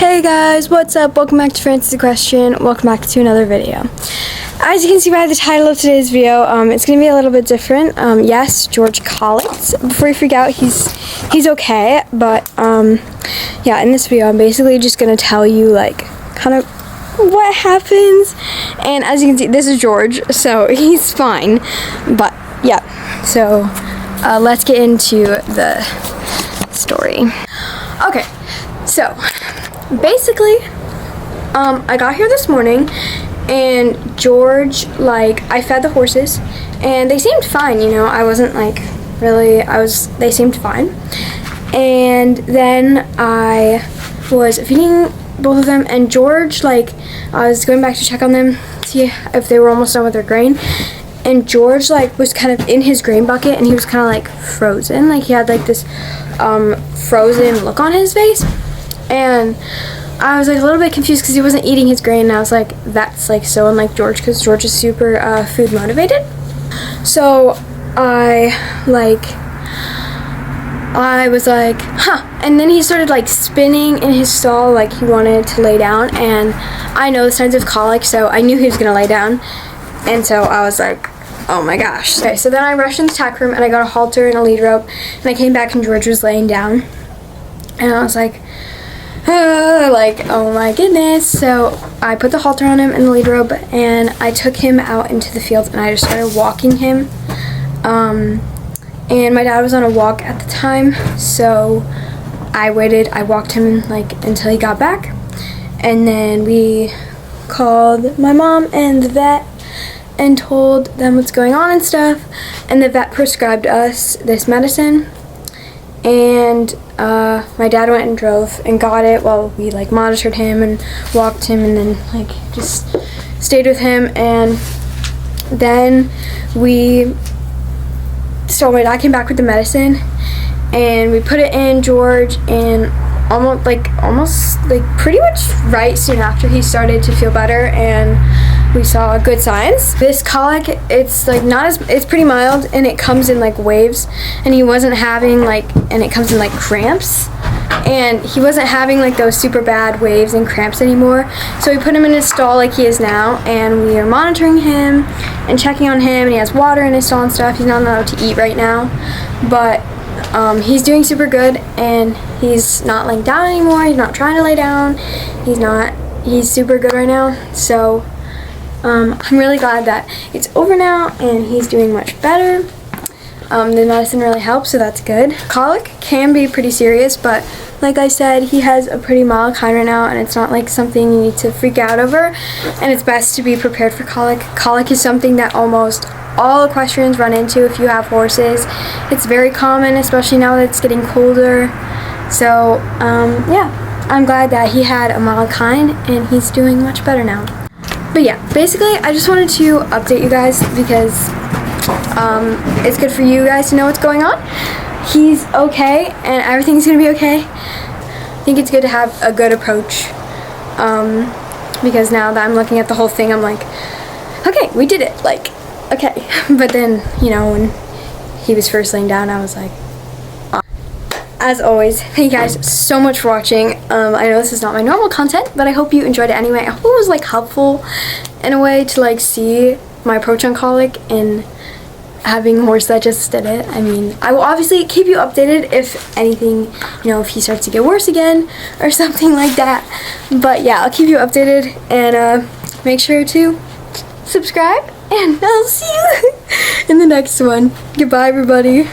Hey guys, what's up? Welcome back to Francis the Question. Welcome back to another video. As you can see by the title of today's video, it's going to be a little bit different. Yes, George colicked. Before you freak out, he's okay, but yeah, in this video I'm basically just going to tell you like kind of what happens. And as you can see, this is George, so he's fine. But yeah, so let's get into the story. Okay, so basically, I got here this morning, and George, like, I fed the horses, and they seemed fine, you know, I wasn't, like, really, they seemed fine, and then I was feeding both of them, and George, like, I was going back to check on them, see if they were almost done with their grain, and George, like, was kind of in his grain bucket, and he was kind of, like, frozen, like, he had, like, this, frozen look on his face. And I was like a little bit confused because he wasn't eating his grain, and I was like, that's like so unlike George, because George is super food motivated. So I was like, huh. And then he started like spinning in his stall like he wanted to lay down, and I know the signs of colic, so I knew he was gonna lay down, and so I was like, oh my gosh. Okay, so then I rushed in the tack room and I got a halter and a lead rope, and I came back and George was laying down, and I was like, oh my goodness. So I put the halter on him and the lead rope, and I took him out into the field and I just started walking him. And my dad was on a walk at the time, so I waited. I walked him like until he got back, and then we called my mom and the vet and told them what's going on and stuff, and the vet prescribed us this medicine. And my dad went and drove and got it while we like monitored him and walked him, and then like just stayed with him. And then so my dad came back with the medicine, and we put it in George, and almost pretty much right soon after he started to feel better, and we saw good signs. This colic, it's like it's pretty mild, and it comes in like waves, and he wasn't having and it comes in like cramps, and he wasn't having like those super bad waves and cramps anymore. So we put him in his stall like he is now, and we are monitoring him and checking on him, and he has water in his stall and stuff. He's not allowed to eat right now, but he's doing super good, and he's not laying down anymore. He's not trying to lay down. He's super good right now. So I'm really glad that it's over now and he's doing much better. The medicine really helps, so that's good. Colic can be pretty serious, but like I said, he has a pretty mild kind right now, and it's not like something you need to freak out over, and it's best to be prepared for colic. Colic is something that almost all equestrians run into if you have horses. It's very common, especially now that it's getting colder. So yeah, I'm glad that he had a mild kind and he's doing much better now. But yeah, basically I just wanted to update you guys because it's good for you guys to know what's going on. He's okay, and everything's gonna be okay. I think it's good to have a good approach, because now that I'm looking at the whole thing, I'm like, okay, we did it, like, okay. But then, you know, when he was first laying down, I was like, as always, thank you guys so much for watching. I know this is not my normal content, but I hope you enjoyed it anyway. I hope it was like helpful in a way to like see my approach on colic and having a horse that just did it. I mean, I will obviously keep you updated if anything, you know, if he starts to get worse again or something like that. But yeah, I'll keep you updated, and make sure to subscribe, and I'll see you in the next one. Goodbye, everybody.